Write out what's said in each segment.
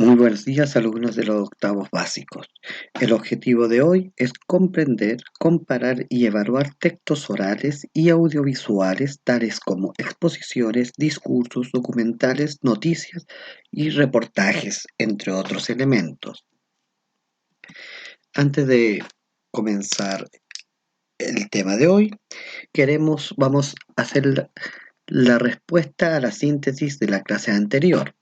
Muy buenos días, alumnos de los octavos básicos. El objetivo de hoy es comprender, comparar y evaluar textos orales y audiovisuales, tales como exposiciones, discursos, documentales, noticias y reportajes, entre otros elementos. Antes de comenzar el tema de hoy, vamos a hacer la respuesta a la síntesis de la clase anterior.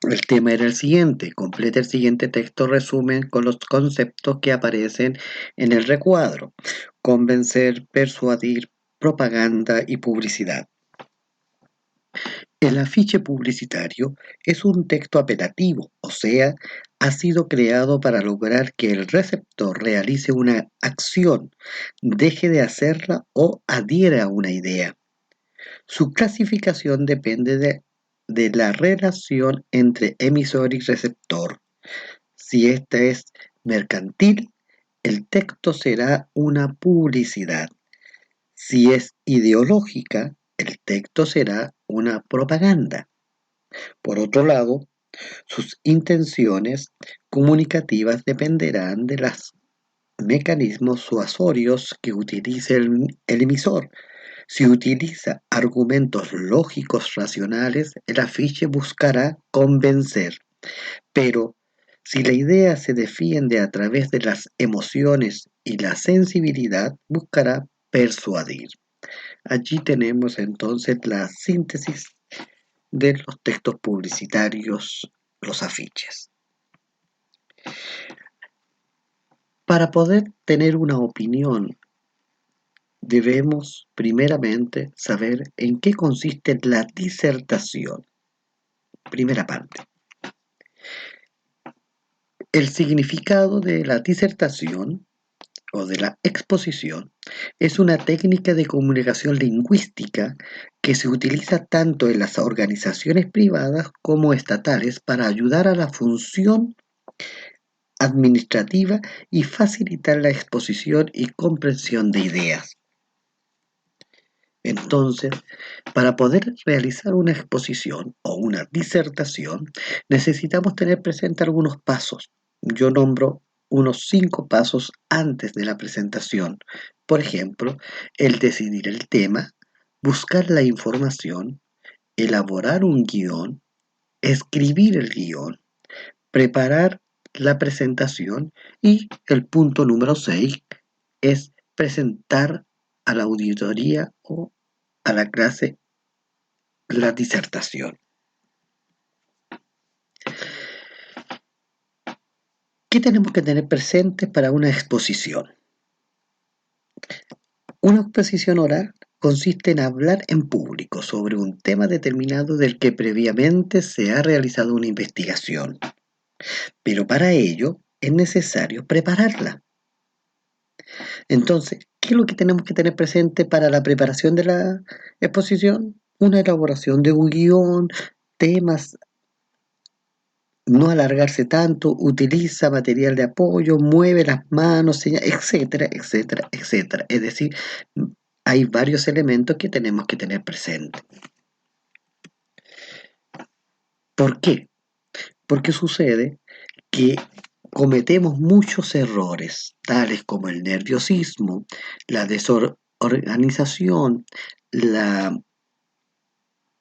El tema era el siguiente: completa el siguiente texto resumen con los conceptos que aparecen en el recuadro: convencer, persuadir, propaganda y publicidad. El afiche publicitario es un texto apelativo, o sea, ha sido creado para lograr que el receptor realice una acción, deje de hacerla o adhiera a una idea. Su clasificación depende de la relación entre emisor y receptor. Si esta es mercantil, el texto será una publicidad. Si es ideológica, el texto será una propaganda. Por otro lado, sus intenciones comunicativas dependerán de los mecanismos suasorios que utilice el emisor. Si utiliza argumentos lógicos racionales, el afiche buscará convencer, pero si la idea se defiende a través de las emociones y la sensibilidad, buscará persuadir. Allí tenemos entonces la síntesis de los textos publicitarios, los afiches. Para poder tener una opinión, debemos primeramente saber en qué consiste la disertación. Primera parte. El significado de la disertación o de la exposición es una técnica de comunicación lingüística que se utiliza tanto en las organizaciones privadas como estatales para ayudar a la función administrativa y facilitar la exposición y comprensión de ideas. Entonces, para poder realizar una exposición o una disertación, necesitamos tener presente algunos pasos. Yo nombro unos 5 pasos antes de la presentación. Por ejemplo, el decidir el tema, buscar la información, elaborar un guión, escribir el guión, preparar la presentación y el punto número 6 es presentar a la auditoría o a la clase la disertación. ¿Qué tenemos que tener presente para una exposición? Una exposición oral consiste en hablar en público sobre un tema determinado del que previamente se ha realizado una investigación, pero para ello es necesario prepararla. Entonces, ¿qué es lo que tenemos que tener presente para la preparación de la exposición? Una elaboración de un guión, temas, no alargarse tanto, utiliza material de apoyo, mueve las manos, etcétera, etcétera, etcétera. Es decir, hay varios elementos que tenemos que tener presentes. ¿Por qué? Porque sucede que cometemos muchos errores, tales como el nerviosismo, la desorganización, la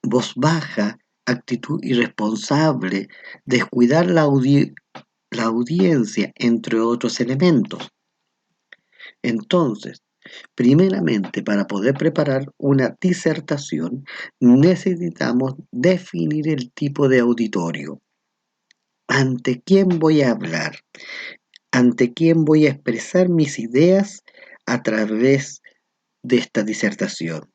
voz baja, actitud irresponsable, descuidar la audiencia, entre otros elementos. Entonces, primeramente, para poder preparar una disertación, necesitamos definir el tipo de auditorio. ¿Ante quién voy a hablar? ¿Ante quién voy a expresar mis ideas a través de esta disertación?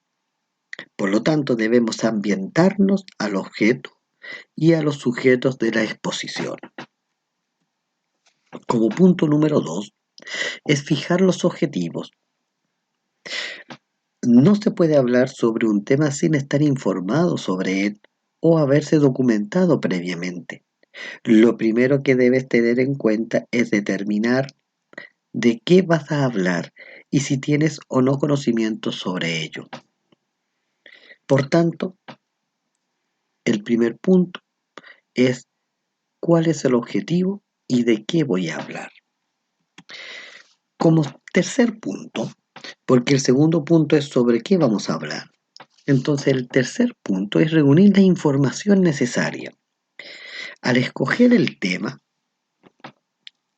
Por lo tanto, debemos ambientarnos al objeto y a los sujetos de la exposición. Como punto número 2, es fijar los objetivos. No se puede hablar sobre un tema sin estar informado sobre él o haberse documentado previamente. Lo primero que debes tener en cuenta es determinar de qué vas a hablar y si tienes o no conocimiento sobre ello. Por tanto, el primer punto es cuál es el objetivo y de qué voy a hablar. Como tercer punto, porque el segundo punto es sobre qué vamos a hablar. Entonces el tercer punto es reunir la información necesaria. Al escoger el tema,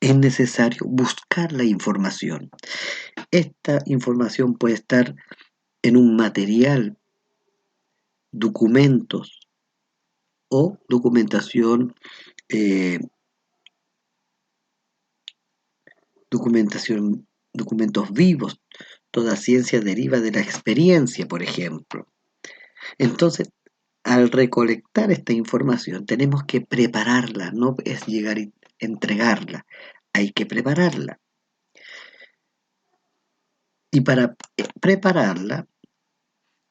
es necesario buscar la información. Esta información puede estar en un material, documentos o documentación, eh, documentos vivos. Toda ciencia deriva de la experiencia, por ejemplo. Entonces, al recolectar esta información, tenemos que prepararla, no es llegar y entregarla, hay que prepararla. Y para prepararla,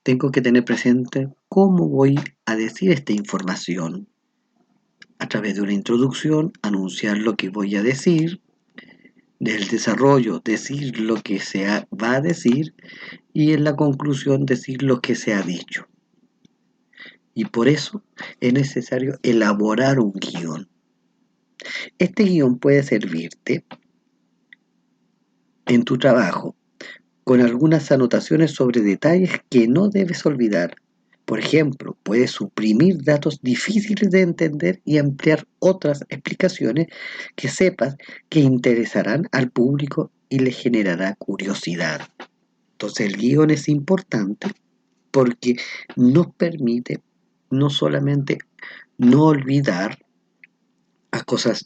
tengo que tener presente cómo voy a decir esta información. A través de una introducción, anunciar lo que voy a decir, del desarrollo, decir lo que va a decir, y en la conclusión, decir lo que se ha dicho. Y por eso es necesario elaborar un guión. Este guión puede servirte en tu trabajo con algunas anotaciones sobre detalles que no debes olvidar. Por ejemplo, puedes suprimir datos difíciles de entender y ampliar otras explicaciones que sepas que interesarán al público y le generará curiosidad. Entonces el guión es importante porque nos permite no solamente no olvidar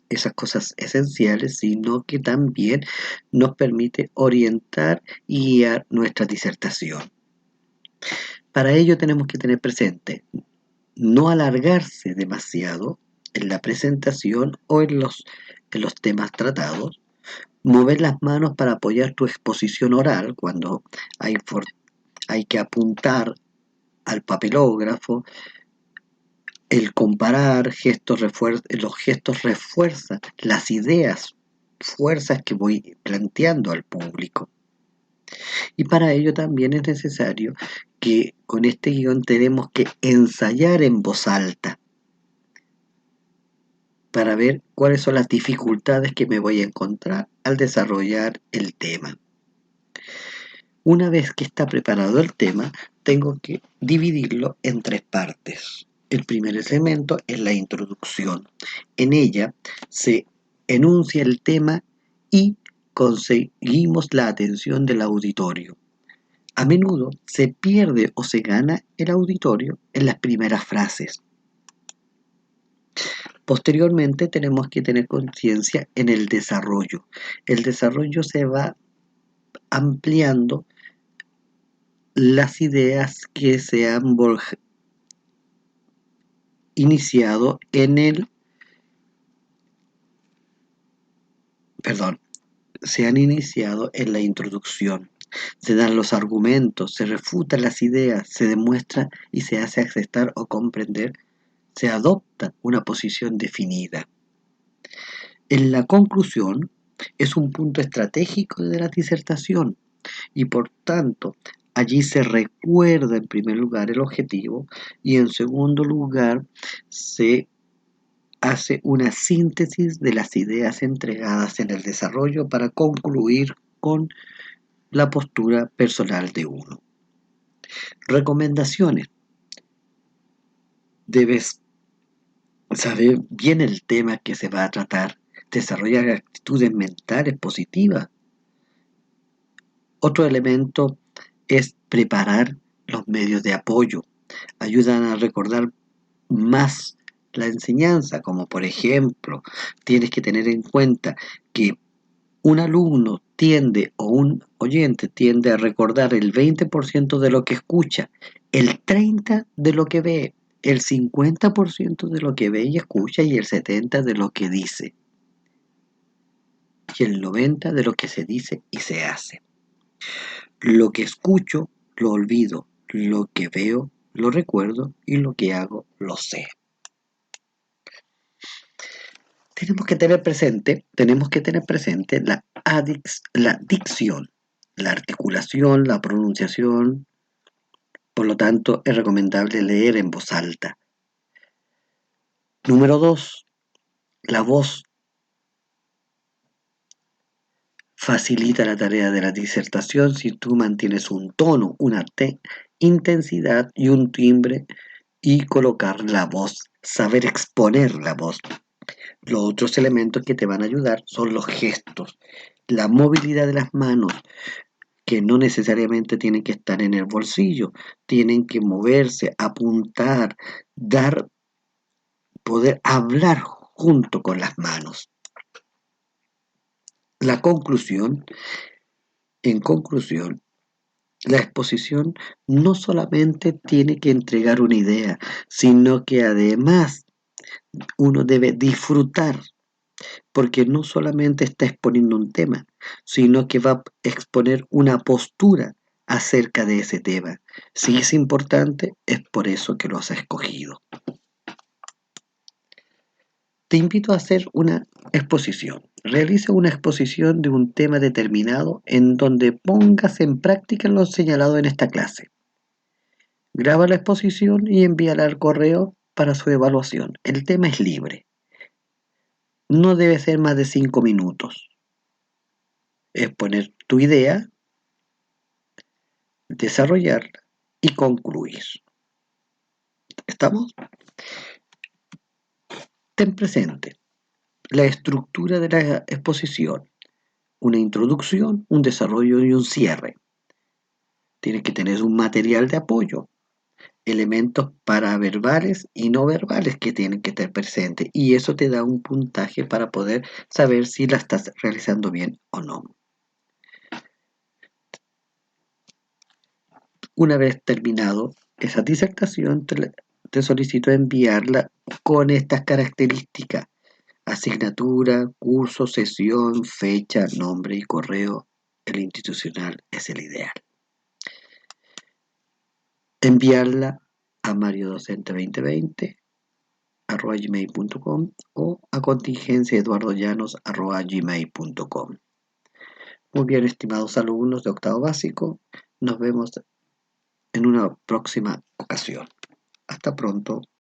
esas cosas esenciales, sino que también nos permite orientar y guiar nuestra disertación. Para ello tenemos que tener presente no alargarse demasiado en la presentación o en los temas tratados, mover las manos para apoyar tu exposición oral cuando hay que apuntar al papelógrafo. El comparar los gestos refuerzan las ideas, fuerzas que voy planteando al público. Y para ello también es necesario que con este guión tenemos que ensayar en voz alta para ver cuáles son las dificultades que me voy a encontrar al desarrollar el tema. Una vez que está preparado el tema, tengo que dividirlo en tres partes. El primer elemento es la introducción. En ella se enuncia el tema y conseguimos la atención del auditorio. A menudo se pierde o se gana el auditorio en las primeras frases. Posteriormente tenemos que tener conciencia en el desarrollo. El desarrollo se va ampliando las ideas que se han iniciado se han iniciado en la introducción. Se dan los argumentos, se refutan las ideas, se demuestra y se hace aceptar o comprender, se adopta una posición definida. En la conclusión es un punto estratégico de la disertación y por tanto allí se recuerda en primer lugar el objetivo y en segundo lugar se hace una síntesis de las ideas entregadas en el desarrollo para concluir con la postura personal de uno. Recomendaciones. Debes saber bien el tema que se va a tratar, desarrollar actitudes mentales positivas. Otro elemento es preparar los medios de apoyo. Ayudan a recordar más la enseñanza, como por ejemplo, tienes que tener en cuenta que un alumno tiende o un oyente tiende a recordar el 20% de lo que escucha, el 30% de lo que ve, el 50% de lo que ve y escucha y el 70% de lo que dice y el 90% de lo que se dice y se hace. Lo que escucho lo olvido, lo que veo lo recuerdo y lo que hago lo sé. Tenemos que tener presente la dicción, la articulación, la pronunciación. Por lo tanto, es recomendable leer en voz alta. Número 2, La voz facilita la tarea de la disertación si tú mantienes un tono, una intensidad y un timbre y colocar la voz, saber exponer la voz. Los otros elementos que te van a ayudar son los gestos, la movilidad de las manos, que no necesariamente tienen que estar en el bolsillo, tienen que moverse, apuntar, dar, poder hablar junto con las manos. La conclusión, en conclusión, la exposición no solamente tiene que entregar una idea, sino que además uno debe disfrutar, porque no solamente está exponiendo un tema, sino que va a exponer una postura acerca de ese tema. Si es importante, es por eso que lo has escogido. Te invito a hacer una exposición. Realiza una exposición de un tema determinado en donde pongas en práctica lo señalado en esta clase. Graba la exposición y envíala al correo para su evaluación. El tema es libre. No debe ser más de 5 minutos. Exponer tu idea, desarrollarla y concluir. ¿Estamos? Ten presente la estructura de la exposición. Una introducción, un desarrollo y un cierre. Tienes que tener un material de apoyo, elementos paraverbales y no verbales que tienen que estar presentes, y eso te da un puntaje para poder saber si la estás realizando bien o no. Una vez terminado esa disertación, te solicito enviarla con estas características: asignatura, curso, sesión, fecha, nombre y correo. El institucional es el ideal. Enviarla a mariodocente2020@gmail.com o a contingenciaeduardollanos@gmail.com. Muy bien, estimados alumnos de octavo básico, nos vemos en una próxima ocasión. Hasta pronto.